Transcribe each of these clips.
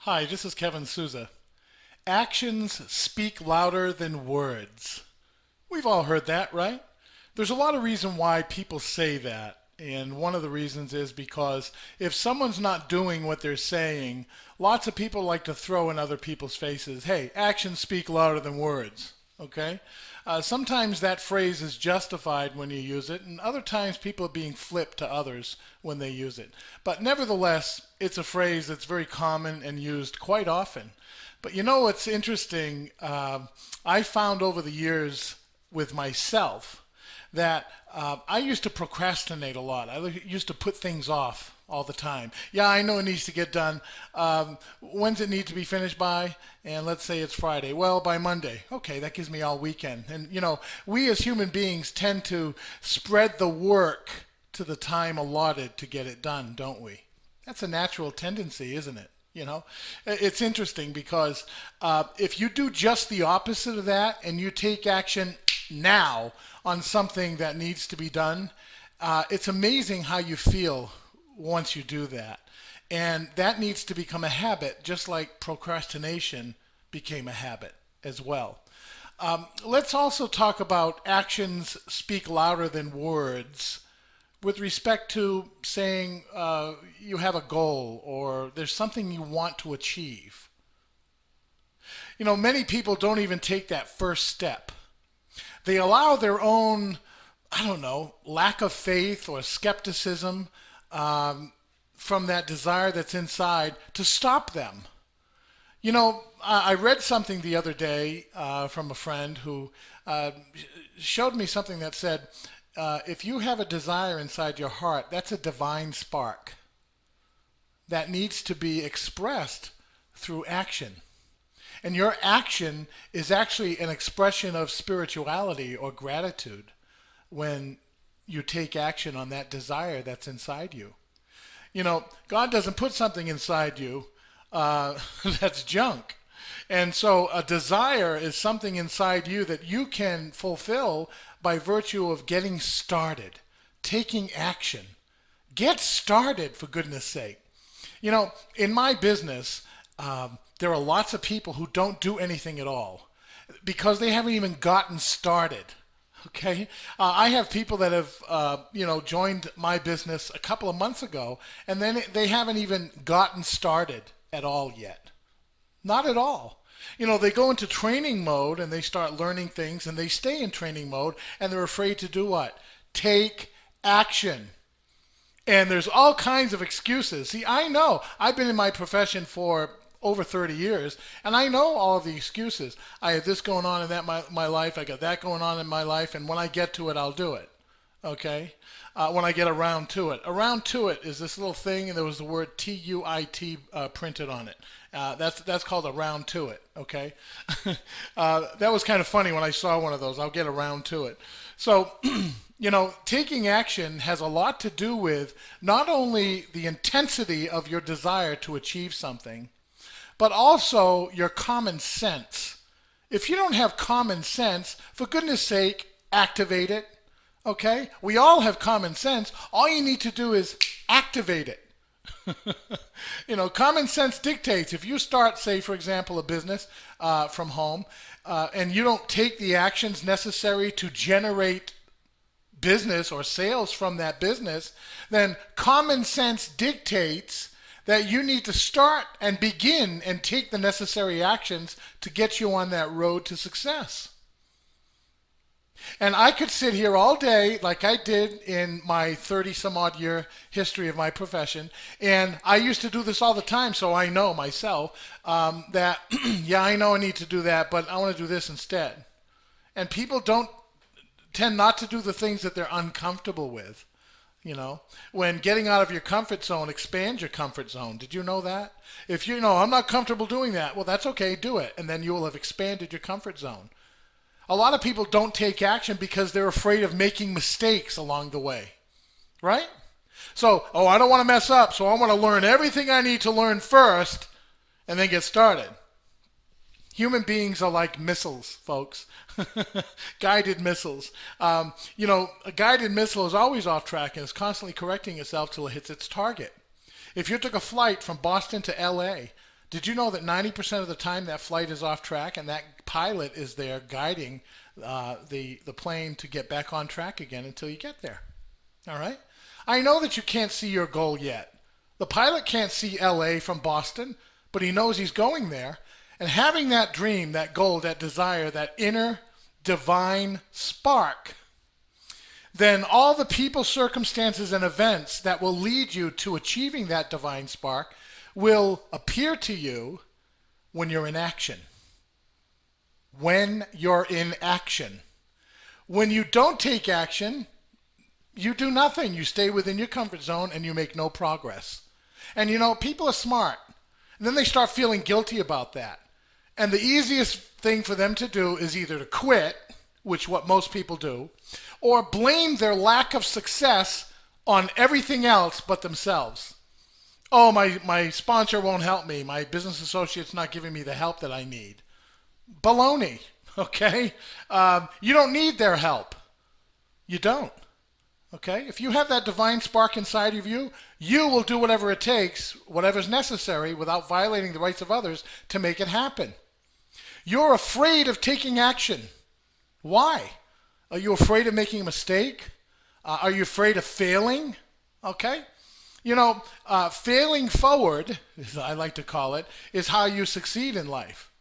Hi, this is Kevin Sousa. Actions speak louder than words. We've all heard that, right? There's a lot of reason why people say that. And one of the reasons is because if someone's not doing what they're saying, lots of people like to throw in other people's faces, hey, actions speak louder than words. Okay? Sometimes that phrase is justified when you use it, and other times people are being flipped to others when they use it. But nevertheless, it's a phrase that's very common and used quite often. But you know what's interesting? I found over the years with myself that I used to procrastinate a lot. I used to put things off all the time. Yeah, I know it needs to get done. When's it need to be finished by? And let's say it's Friday. Well, by Monday. Okay, that gives me all weekend. And you know, we as human beings tend to spread the work to the time allotted to get it done, don't we? That's a natural tendency, isn't it? You know, it's interesting because if you do just the opposite of that and you take action now on something that needs to be done, it's amazing how you feel once you do that. And that needs to become a habit, just like procrastination became a habit as well. Let's also talk about actions speak louder than words with respect to saying you have a goal or there's something you want to achieve. You know, many people don't even take that first step. They allow their own, I don't know, lack of faith or skepticism from that desire that's inside to stop them. You know, I read something the other day from a friend who showed me something that said, if you have a desire inside your heart, that's a divine spark that needs to be expressed through action. And your action is actually an expression of spirituality or gratitude when you take action on that desire that's inside you. You know, God doesn't put something inside you that's junk. And so a desire is something inside you that you can fulfill by virtue of getting started, taking action. Get started, for goodness sake. You know, in my business, there are lots of people who don't do anything at all because they haven't even gotten started. Okay, I have people that have joined my business a couple of months ago, and then they haven't even gotten started at all yet. Not at all. You know, they go into training mode and they start learning things, and they stay in training mode, and they're afraid to do what? Take action. And there's all kinds of excuses. See, I know. I've been in my profession for over 30 years, and I know all of the excuses. I have this going on in my life, I got that going on in my life, and when I get to it, I'll do it. Okay? When I get around to it. Around to it is this little thing, and there was the word T-U-I-T printed on it. That's called around to it. Okay? That was kind of funny when I saw one of those. I'll get around to it. So, you know, taking action has a lot to do with not only the intensity of your desire to achieve something, but also your common sense. If you don't have common sense, for goodness sake, activate it. Okay? We all have common sense. All you need to do is activate it. You know, common sense dictates. If you start, say, for example, a business from home, and you don't take the actions necessary to generate business or sales from that business, then common sense dictates that you need to start and begin and take the necessary actions to get you on that road to success. And I could sit here all day like I did in my 30 some odd year history of my profession, and I used to do this all the time, so I know myself that, yeah, I know I need to do that, but I want to do this instead. And people don't tend not to do the things that they're uncomfortable with. You know, when getting out of your comfort zone expands your comfort zone. Did you know that? If you know, I'm not comfortable doing that, well, that's okay, do it. And then you will have expanded your comfort zone. A lot of people don't take action because they're afraid of making mistakes along the way. Right? So, oh, I don't want to mess up, so I want to learn everything I need to learn first and then get started. Human beings are like missiles, folks. Guided missiles. You know, a guided missile is always off track and is constantly correcting itself till it hits its target. If you took a flight from Boston to LA, Did you know that 90% of the time that flight is off track and that pilot is there guiding the plane to get back on track again until you get there? All right? I know that you can't see your goal yet. The pilot can't see LA from Boston, but he knows he's going there. And having that dream, that goal, that desire, that inner divine spark, then all the people, circumstances, and events that will lead you to achieving that divine spark will appear to you when you're in action. When you're in action. When you don't take action, you do nothing. You stay within your comfort zone and you make no progress. And you know, people are smart. And then they start feeling guilty about that. And the easiest thing for them to do is either to quit, which what most people do, or blame their lack of success on everything else but themselves. Oh, my sponsor won't help me. My business associate's not giving me the help that I need. Baloney, okay? You don't need their help. You don't, okay? If you have that divine spark inside of you, you will do whatever it takes, whatever's necessary, without violating the rights of others to make it happen. You're afraid of taking action. Why? Are you afraid of making a mistake? Are you afraid of failing? Okay? You know, failing forward, as I like to call it, is how you succeed in life.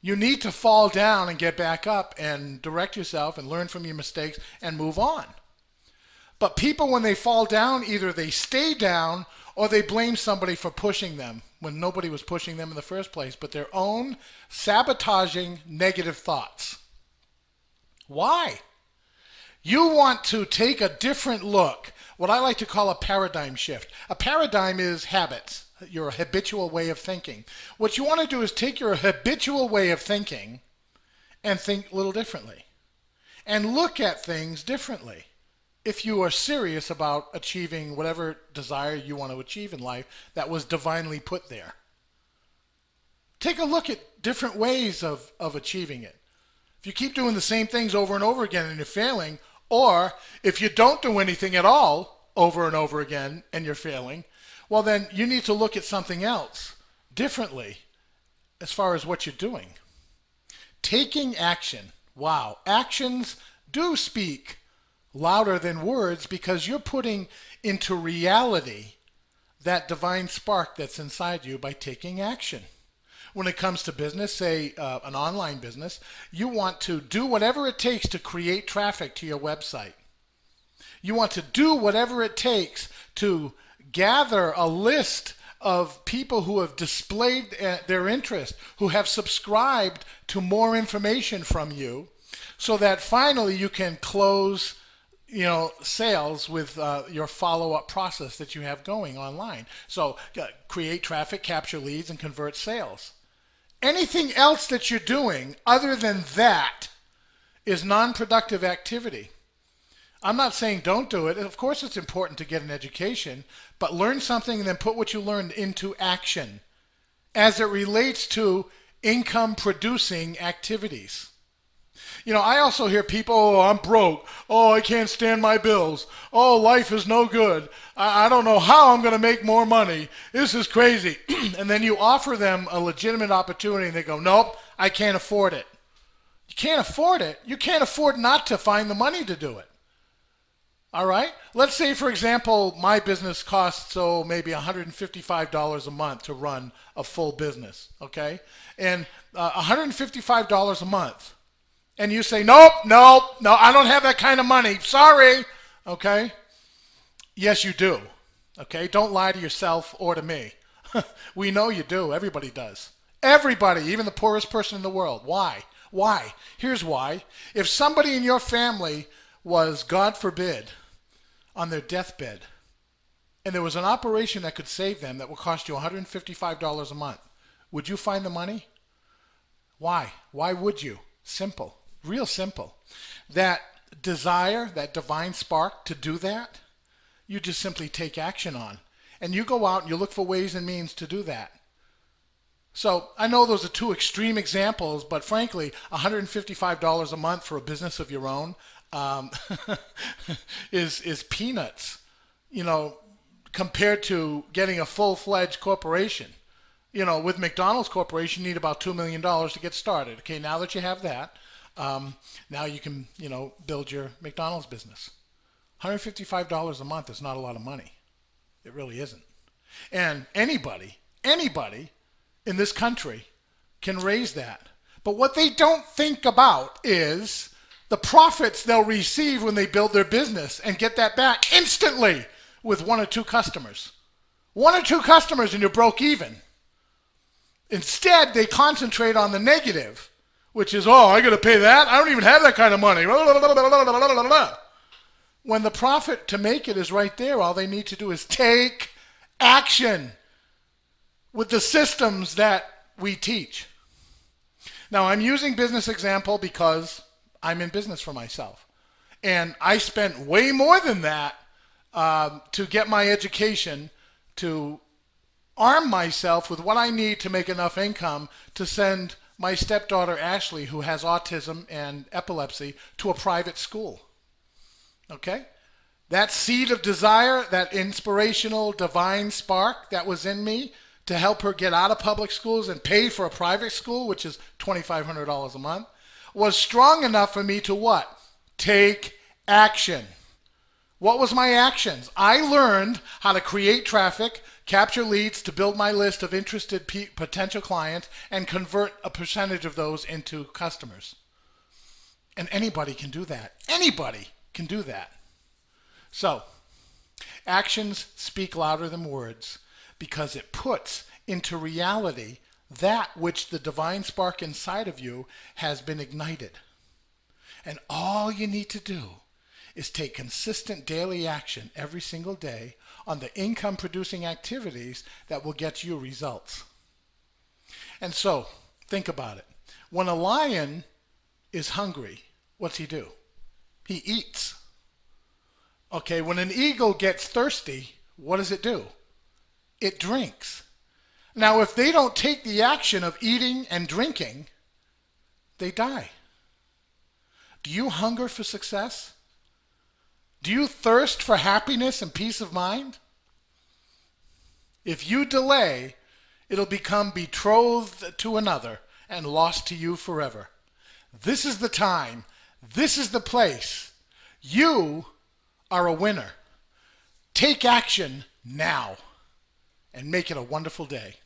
You need to fall down and get back up and direct yourself and learn from your mistakes and move on. But people, when they fall down, either they stay down or they blame somebody for pushing them when nobody was pushing them in the first place, but their own sabotaging negative thoughts. Why? You want to take a different look, what I like to call a paradigm shift. A paradigm is habits, your habitual way of thinking. What you want to do is take your habitual way of thinking and think a little differently and look at things differently. If you are serious about achieving whatever desire you want to achieve in life that was divinely put there. Take a look at different ways of achieving it. If you keep doing the same things over and over again and you're failing, or if you don't do anything at all over and over again and you're failing, well then you need to look at something else differently as far as what you're doing. Taking action. Wow. Actions do speak louder than words because you're putting into reality that divine spark that's inside you by taking action. When it comes to business, say an online business, you want to do whatever it takes to create traffic to your website. You want to do whatever it takes to gather a list of people who have displayed their interest, who have subscribed to more information from you, so that finally you can close sales with your follow-up process that you have going online. So create traffic, capture leads, and convert sales. Anything else that you're doing other than that is non-productive activity. I'm not saying don't do it. Of course it's important to get an education, but learn something and then put what you learned into action as it relates to income-producing activities. You know, I also hear people, oh, I'm broke. Oh, I can't stand my bills. Oh, life is no good. I don't know how I'm going to make more money. This is crazy. And then you offer them a legitimate opportunity and they go, nope, I can't afford it. You can't afford it. You can't afford not to find the money to do it. All right? Let's say, for example, my business costs, maybe $155 a month to run a full business, okay? And $155 a month. And you say, nope, I don't have that kind of money. Sorry. Okay? Yes, you do. Okay? Don't lie to yourself or to me. We know you do. Everybody does. Everybody, even the poorest person in the world. Why? Why? Here's why. If somebody in your family was, God forbid, on their deathbed, and there was an operation that could save them that would cost you $155 a month, would you find the money? Why? Why would you? Simple. Real simple. That desire, that divine spark to do that, you just simply take action on. And you go out and you look for ways and means to do that. So I know those are two extreme examples, but frankly, $155 a month for a business of your own is peanuts, compared to getting a full-fledged corporation. With McDonald's Corporation, you need about $2 million to get started. Okay, now that you have that, now you can, build your McDonald's business. $155 a month is not a lot of money. It really isn't. And anybody in this country can raise that. But what they don't think about is the profits they'll receive when they build their business and get that back instantly with one or two customers. One or two customers and you're broke even. Instead, they concentrate on the negative, which is, I got to pay that? I don't even have that kind of money. When the profit to make it is right there, all they need to do is take action with the systems that we teach. Now, I'm using business example because I'm in business for myself. And I spent way more than that to get my education to arm myself with what I need to make enough income to send my stepdaughter Ashley, who has autism and epilepsy, to a private school. Okay? That seed of desire, that inspirational divine spark that was in me to help her get out of public schools and pay for a private school, which is $2,500 a month, was strong enough for me to what? Take action. What was my actions? I learned how to create traffic, capture leads to build my list of interested potential clients, and convert a percentage of those into customers. And anybody can do that. Anybody can do that. So, actions speak louder than words because it puts into reality that which the divine spark inside of you has been ignited. And all you need to do is take consistent daily action every single day on the income producing activities that will get you results. And so, think about it. When a lion is hungry, what's he do? He eats. Okay, when an eagle gets thirsty, what does it do? It drinks. Now, if they don't take the action of eating and drinking, they die. Do you hunger for success? Do you thirst for happiness and peace of mind? If you delay, it'll become betrothed to another and lost to you forever. This is the time. This is the place. You are a winner. Take action now and make it a wonderful day.